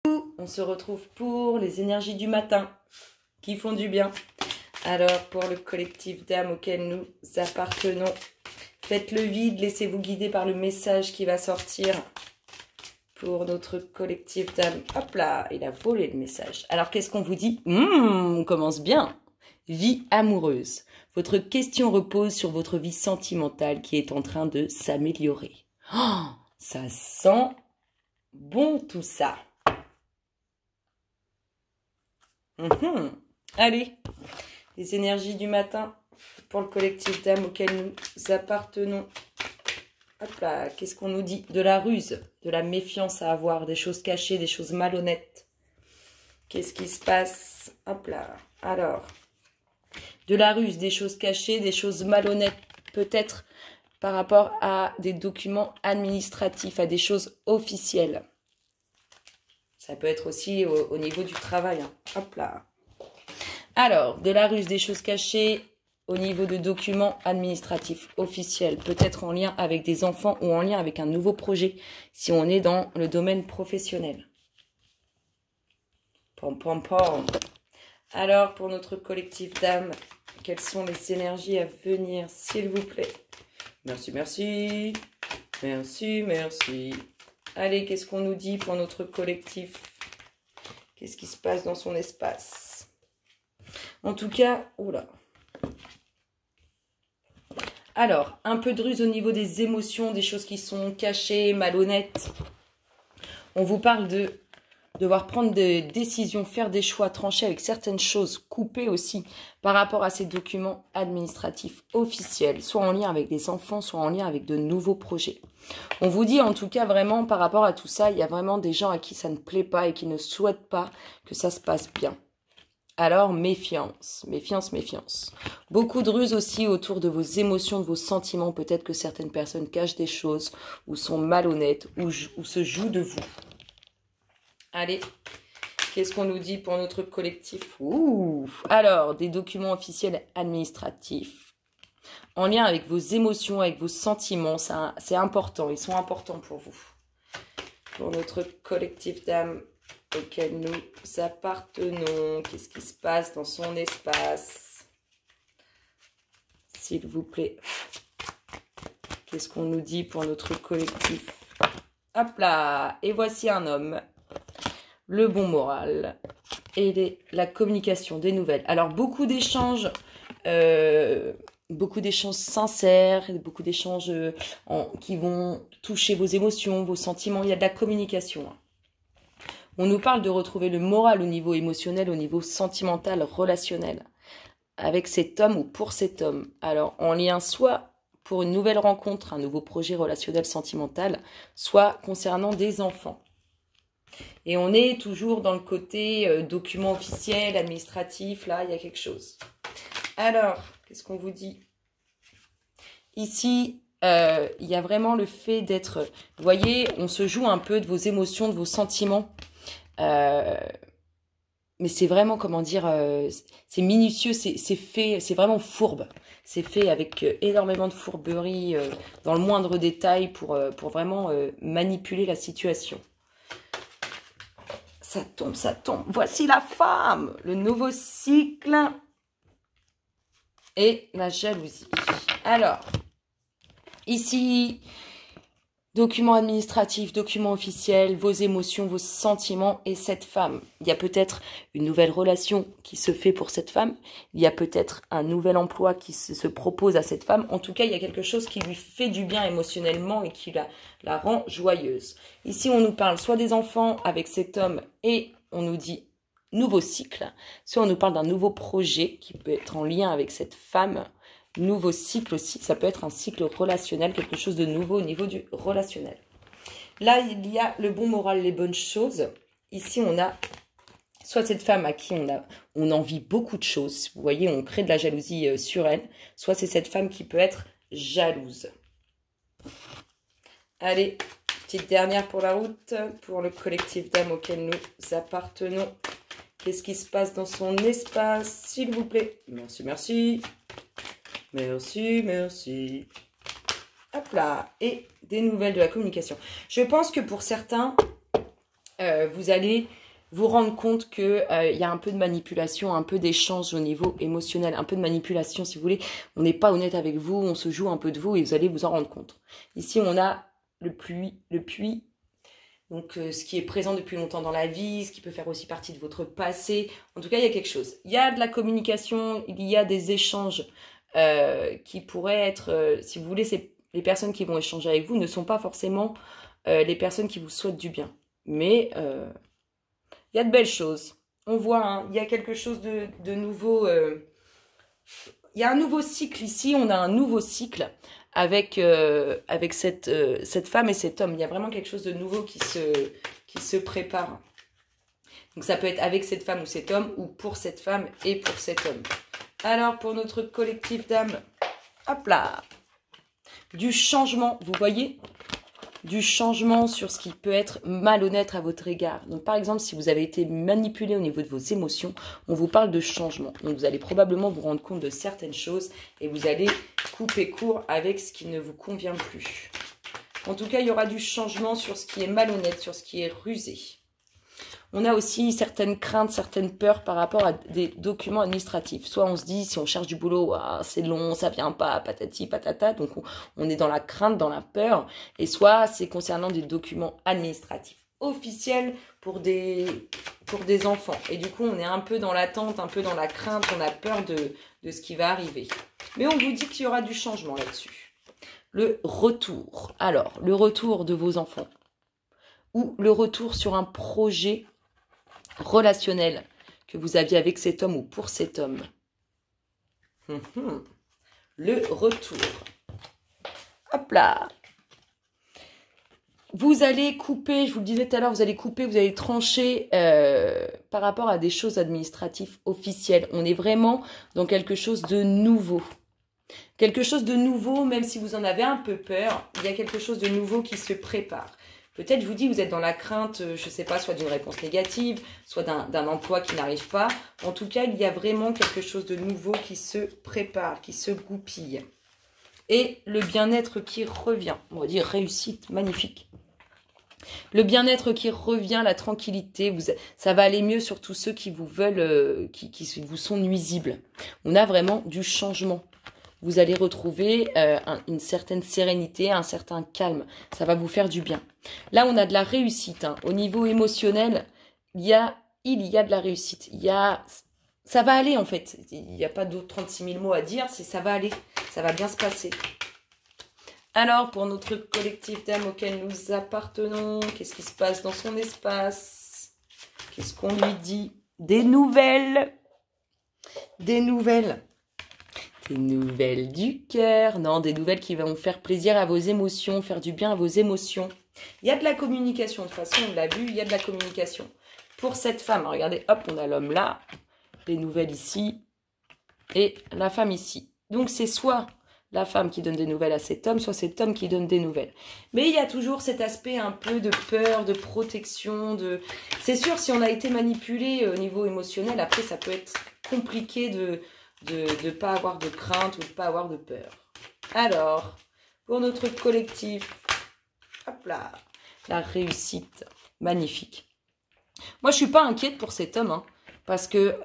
On se retrouve pour les énergies du matin qui font du bien. Alors, pour le collectif d'âmes auquel nous appartenons, faites le vide, laissez-vous guider par le message qui va sortir pour notre collectif d'âmes. Hop là, il a volé le message. Alors, qu'est-ce qu'on vous dit? On commence bien. Vie amoureuse. Votre question repose sur votre vie sentimentale qui est en train de s'améliorer. Oh, ça sent bon tout ça. Allez, les énergies du matin pour le collectif d'âmes auquel nous appartenons. Hop là, qu'est-ce qu'on nous dit? De la ruse, de la méfiance à avoir, des choses cachées, des choses malhonnêtes. Qu'est-ce qui se passe? Hop là, alors, de la ruse, des choses cachées, des choses malhonnêtes, peut-être par rapport à des documents administratifs, à des choses officielles. Ça peut être aussi au niveau du travail. Hein. Hop là. Alors, de la ruse, des choses cachées au niveau de documents administratifs officiels. Peut-être en lien avec des enfants ou en lien avec un nouveau projet si on est dans le domaine professionnel. Pom, pom, pom. Alors, pour notre collectif d'âmes, quelles sont les énergies à venir, s'il vous plaît? Merci, merci. Merci, merci. Allez, qu'est-ce qu'on nous dit pour notre collectif? Qu'est-ce qui se passe dans son espace? En tout cas, oula. Alors, un peu de ruse au niveau des émotions, des choses qui sont cachées, malhonnêtes. On vous parle de devoir prendre des décisions, faire des choix, trancher avec certaines choses, couper aussi par rapport à ces documents administratifs officiels, soit en lien avec des enfants, soit en lien avec de nouveaux projets. On vous dit en tout cas vraiment par rapport à tout ça, il y a vraiment des gens à qui ça ne plaît pas et qui ne souhaitent pas que ça se passe bien. Alors méfiance, méfiance, méfiance. Beaucoup de ruse aussi autour de vos émotions, de vos sentiments. Peut-être que certaines personnes cachent des choses ou sont malhonnêtes ou se jouent de vous. Allez, qu'est-ce qu'on nous dit pour notre collectif? Alors, des documents officiels administratifs. En lien avec vos émotions, avec vos sentiments, c'est important, ils sont importants pour vous. Pour notre collectif d'âmes auquel nous appartenons, qu'est-ce qui se passe dans son espace? S'il vous plaît. Qu'est-ce qu'on nous dit pour notre collectif? Hop là, et voici un homme. Le bon moral et la communication, des nouvelles. Alors, beaucoup d'échanges sincères, beaucoup d'échanges qui vont toucher vos émotions, vos sentiments. Il y a de la communication. On nous parle de retrouver le moral au niveau émotionnel, au niveau sentimental, relationnel, avec cet homme ou pour cet homme. Alors, en lien soit pour une nouvelle rencontre, un nouveau projet relationnel sentimental, soit concernant des enfants. Et on est toujours dans le côté document officiel, administratif, là, il y a quelque chose. Alors, qu'est-ce qu'on vous dit? Ici, il y a vraiment le fait d'être... Vous voyez, on se joue un peu de vos émotions, de vos sentiments. Mais c'est vraiment, comment dire, c'est minutieux, c'est fait, c'est vraiment fourbe. C'est fait avec énormément de fourberie, dans le moindre détail, pour vraiment manipuler la situation. Ça tombe, ça tombe. Voici la femme, le nouveau cycle et la jalousie. Alors, ici, documents administratifs, documents officiels, vos émotions, vos sentiments et cette femme. Il y a peut-être une nouvelle relation qui se fait pour cette femme. Il y a peut-être un nouvel emploi qui se propose à cette femme. En tout cas, il y a quelque chose qui lui fait du bien émotionnellement et qui la rend joyeuse. Ici, on nous parle soit des enfants avec cet homme et on nous dit nouveau cycle. Soit on nous parle d'un nouveau projet qui peut être en lien avec cette femme. Nouveau cycle aussi, ça peut être un cycle relationnel, quelque chose de nouveau au niveau du relationnel. Là, il y a le bon moral, les bonnes choses. Ici, on a soit cette femme à qui on envie beaucoup de choses. Vous voyez, on crée de la jalousie sur elle. Soit c'est cette femme qui peut être jalouse. Allez, petite dernière pour la route, pour le collectif d'âmes auquel nous appartenons. Qu'est-ce qui se passe dans son espace, s'il vous plaît? Merci, merci. Merci, merci. Hop là. Et des nouvelles de la communication. Je pense que pour certains, vous allez vous rendre compte qu'il y a un peu de manipulation, un peu d'échange au niveau émotionnel, un peu de manipulation si vous voulez. On n'est pas honnête avec vous, on se joue un peu de vous et vous allez vous en rendre compte. Ici, on a le puits. Donc, ce qui est présent depuis longtemps dans la vie, ce qui peut faire aussi partie de votre passé. En tout cas, il y a quelque chose. Il y a de la communication, il y a des échanges qui pourraient être, si vous voulez, les personnes qui vont échanger avec vous ne sont pas forcément les personnes qui vous souhaitent du bien. Mais il y a de belles choses. On voit, hein, il y a quelque chose de nouveau. Il y a un nouveau cycle ici. On a un nouveau cycle avec cette femme et cet homme. Il y a vraiment quelque chose de nouveau qui se prépare. Donc ça peut être avec cette femme ou cet homme, ou pour cette femme et pour cet homme. Alors, pour notre collectif d'âmes, hop là, du changement, vous voyez ? Du changement sur ce qui peut être malhonnête à votre égard. Donc par exemple, si vous avez été manipulé au niveau de vos émotions, on vous parle de changement. Donc vous allez probablement vous rendre compte de certaines choses et vous allez couper court avec ce qui ne vous convient plus. En tout cas, il y aura du changement sur ce qui est malhonnête, sur ce qui est rusé. On a aussi certaines craintes, certaines peurs par rapport à des documents administratifs. Soit on se dit, si on cherche du boulot, ah, c'est long, ça vient pas, patati, patata. Donc on est dans la crainte, dans la peur. Et soit c'est concernant des documents administratifs officiels pour des enfants. Et du coup, on est un peu dans l'attente, un peu dans la crainte, on a peur de ce qui va arriver. Mais on vous dit qu'il y aura du changement là-dessus. Le retour. Alors, le retour de vos enfants. Ou le retour sur un projet relationnel que vous aviez avec cet homme ou pour cet homme. Le retour. Hop là. Vous allez couper, je vous le disais tout à l'heure, vous allez couper, vous allez trancher par rapport à des choses administratives officielles. On est vraiment dans quelque chose de nouveau. Quelque chose de nouveau, même si vous en avez un peu peur, il y a quelque chose de nouveau qui se prépare. Peut-être, je vous dis, vous êtes dans la crainte, je ne sais pas, soit d'une réponse négative, soit d'un emploi qui n'arrive pas. En tout cas, il y a vraiment quelque chose de nouveau qui se prépare, qui se goupille. Et le bien-être qui revient. On va dire réussite, magnifique. Le bien-être qui revient, la tranquillité, ça va aller mieux sur tous ceux qui vous veulent, qui vous sont nuisibles. On a vraiment du changement. Vous allez retrouver une certaine sérénité, un certain calme. Ça va vous faire du bien. Là, on a de la réussite. Hein. Au niveau émotionnel, il y a de la réussite. Ça va aller, en fait. Il n'y a pas d'autres 36 000 mots à dire. Ça va aller. Ça va bien se passer. Alors, pour notre collectif d'âmes auquel nous appartenons, qu'est-ce qui se passe dans son espace? Qu'est-ce qu'on lui dit? Des nouvelles. Des nouvelles. Des nouvelles du cœur. Non, des nouvelles qui vont faire plaisir à vos émotions, faire du bien à vos émotions. Il y a de la communication. De toute façon, on l'a vu, il y a de la communication. Pour cette femme, regardez, hop, on a l'homme là, les nouvelles ici et la femme ici. Donc, c'est soit la femme qui donne des nouvelles à cet homme, soit cet homme qui donne des nouvelles. Mais il y a toujours cet aspect un peu de peur, de protection. C'est sûr, si on a été manipulé au niveau émotionnel, après, ça peut être compliqué de ne pas avoir de crainte ou de ne pas avoir de peur. Alors, pour notre collectif, hop là, la réussite, magnifique. Moi, je ne suis pas inquiète pour cet homme, hein, parce que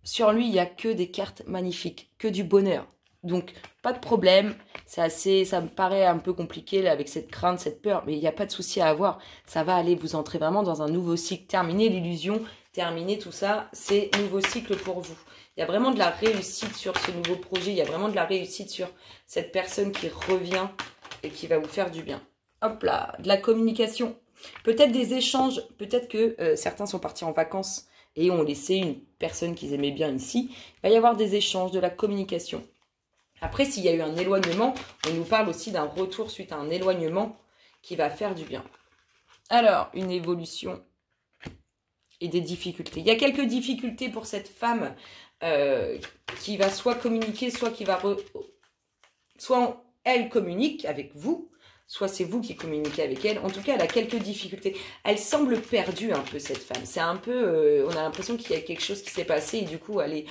sur lui, il n'y a que des cartes magnifiques, que du bonheur. Donc, pas de problème, ça me paraît un peu compliqué là, avec cette crainte, cette peur, mais il n'y a pas de souci à avoir. Ça va aller, vous entrez vraiment dans un nouveau cycle, terminer l'illusion, terminer tout ça, c'est nouveau cycle pour vous. Il y a vraiment de la réussite sur ce nouveau projet. Il y a vraiment de la réussite sur cette personne qui revient et qui va vous faire du bien. Hop là, de la communication. Peut-être des échanges. Peut-être que certains sont partis en vacances et ont laissé une personne qu'ils aimaient bien ici. Il va y avoir des échanges, de la communication. Après, s'il y a eu un éloignement, on nous parle aussi d'un retour suite à un éloignement qui va faire du bien. Alors, une évolution et des difficultés. Il y a quelques difficultés pour cette femme qui va soit communiquer, soit qui va... Soit elle communique avec vous, soit c'est vous qui communiquez avec elle. En tout cas, elle a quelques difficultés. Elle semble perdue un peu, cette femme. C'est un peu... on a l'impression qu'il y a quelque chose qui s'est passé et du coup, elle est...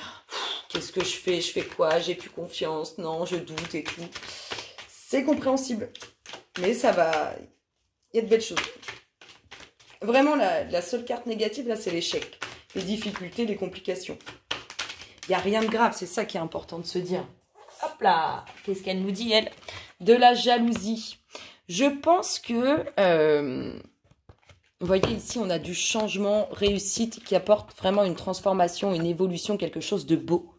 Qu'est-ce que je fais? Je fais quoi? J'ai plus confiance. Non, je doute et tout. C'est compréhensible. Mais ça va... Il y a de belles choses. Vraiment, la seule carte négative, là, c'est l'échec. Les difficultés, les complications. Il n'y a rien de grave, c'est ça qui est important de se dire. Hop là, qu'est-ce qu'elle nous dit, elle? De la jalousie. Je pense que, vous voyez ici, on a du changement, réussite, qui apporte vraiment une transformation, une évolution, quelque chose de beau.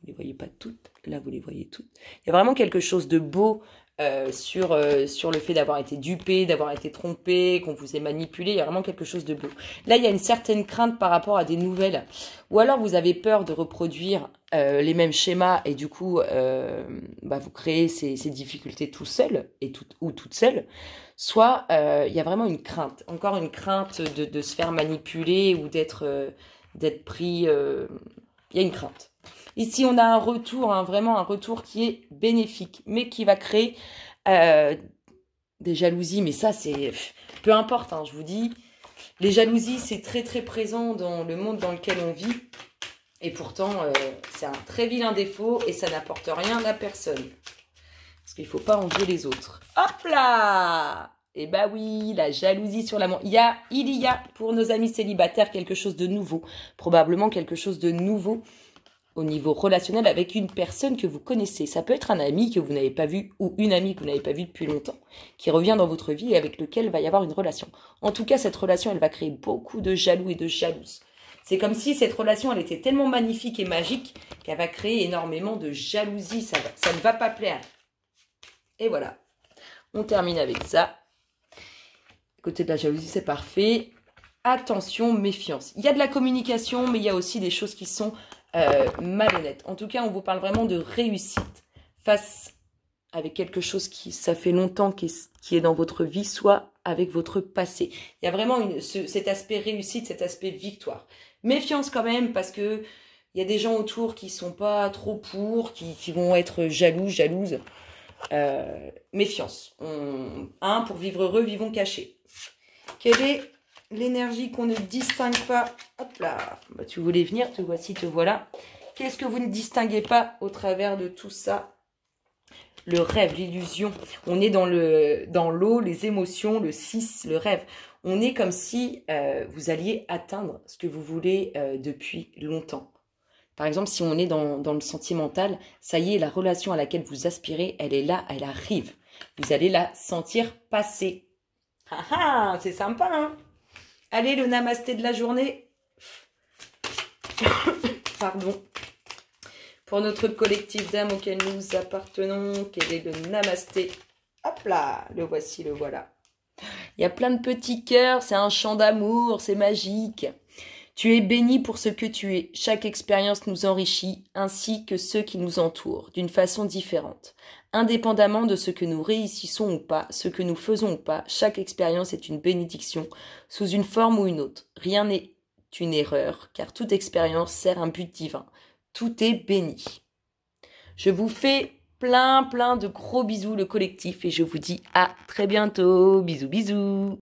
Vous ne les voyez pas toutes, là vous les voyez toutes. Il y a vraiment quelque chose de beau sur le fait d'avoir été dupé, d'avoir été trompé, qu'on vous ait manipulé. Il y a vraiment quelque chose de beau. Là, il y a une certaine crainte par rapport à des nouvelles. Ou alors, vous avez peur de reproduire les mêmes schémas et du coup, vous créez ces difficultés tout seul ou toute seule. Soit, il y a vraiment une crainte. Encore une crainte de se faire manipuler ou d'être pris. Il y a une crainte. Ici, on a un retour, vraiment un retour qui est bénéfique, mais qui va créer des jalousies. Mais ça, c'est... Peu importe, je vous dis. Les jalousies, c'est très, très présent dans le monde dans lequel on vit. Et pourtant, c'est un très vilain défaut et ça n'apporte rien à personne. Parce qu'il ne faut pas envier les autres. Hop là! Eh bah oui, la jalousie sur l'amour. Il y a pour nos amis célibataires quelque chose de nouveau. Probablement quelque chose de nouveau au niveau relationnel avec une personne que vous connaissez. Ça peut être un ami que vous n'avez pas vu ou une amie que vous n'avez pas vue depuis longtemps, qui revient dans votre vie et avec lequel il va y avoir une relation. En tout cas, cette relation, elle va créer beaucoup de jaloux et de jalouses. C'est comme si cette relation, elle était tellement magnifique et magique qu'elle va créer énormément de jalousie. Ça ne va pas plaire. Et voilà. On termine avec ça. Côté de la jalousie, c'est parfait. Attention, méfiance. Il y a de la communication, mais il y a aussi des choses qui sont malhonnêtes. En tout cas, on vous parle vraiment de réussite face avec quelque chose qui, ça fait longtemps, qui est dans votre vie, soit avec votre passé. Il y a vraiment cet aspect réussite, cet aspect victoire. Méfiance quand même, parce que il y a des gens autour qui sont pas trop pour, qui vont être jaloux, jalouses. Méfiance. Pour vivre heureux, vivons cachés. Quelle est l'énergie qu'on ne distingue pas? Hop là, tu voulais venir, te voici, te voilà. Qu'est-ce que vous ne distinguez pas au travers de tout ça? Le rêve, l'illusion. On est dans l'eau, les émotions, le 6, le rêve. On est comme si vous alliez atteindre ce que vous voulez depuis longtemps. Par exemple, si on est dans le sentimental, ça y est, la relation à laquelle vous aspirez, elle est là, elle arrive. Vous allez la sentir passer. Ah ah, c'est sympa, hein? Allez, le namasté de la journée. Pardon. Pour notre collectif d'âmes auquel nous appartenons, quel est le namasté? Hop là, le voici, le voilà. Il y a plein de petits cœurs, c'est un chant d'amour, c'est magique. Tu es béni pour ce que tu es. Chaque expérience nous enrichit, ainsi que ceux qui nous entourent, d'une façon différente. Indépendamment de ce que nous réussissons ou pas, ce que nous faisons ou pas, chaque expérience est une bénédiction, sous une forme ou une autre. Rien n'est une erreur, car toute expérience sert un but divin. Tout est béni. Je vous fais plein de gros bisous, le collectif, et je vous dis à très bientôt. Bisous, bisous.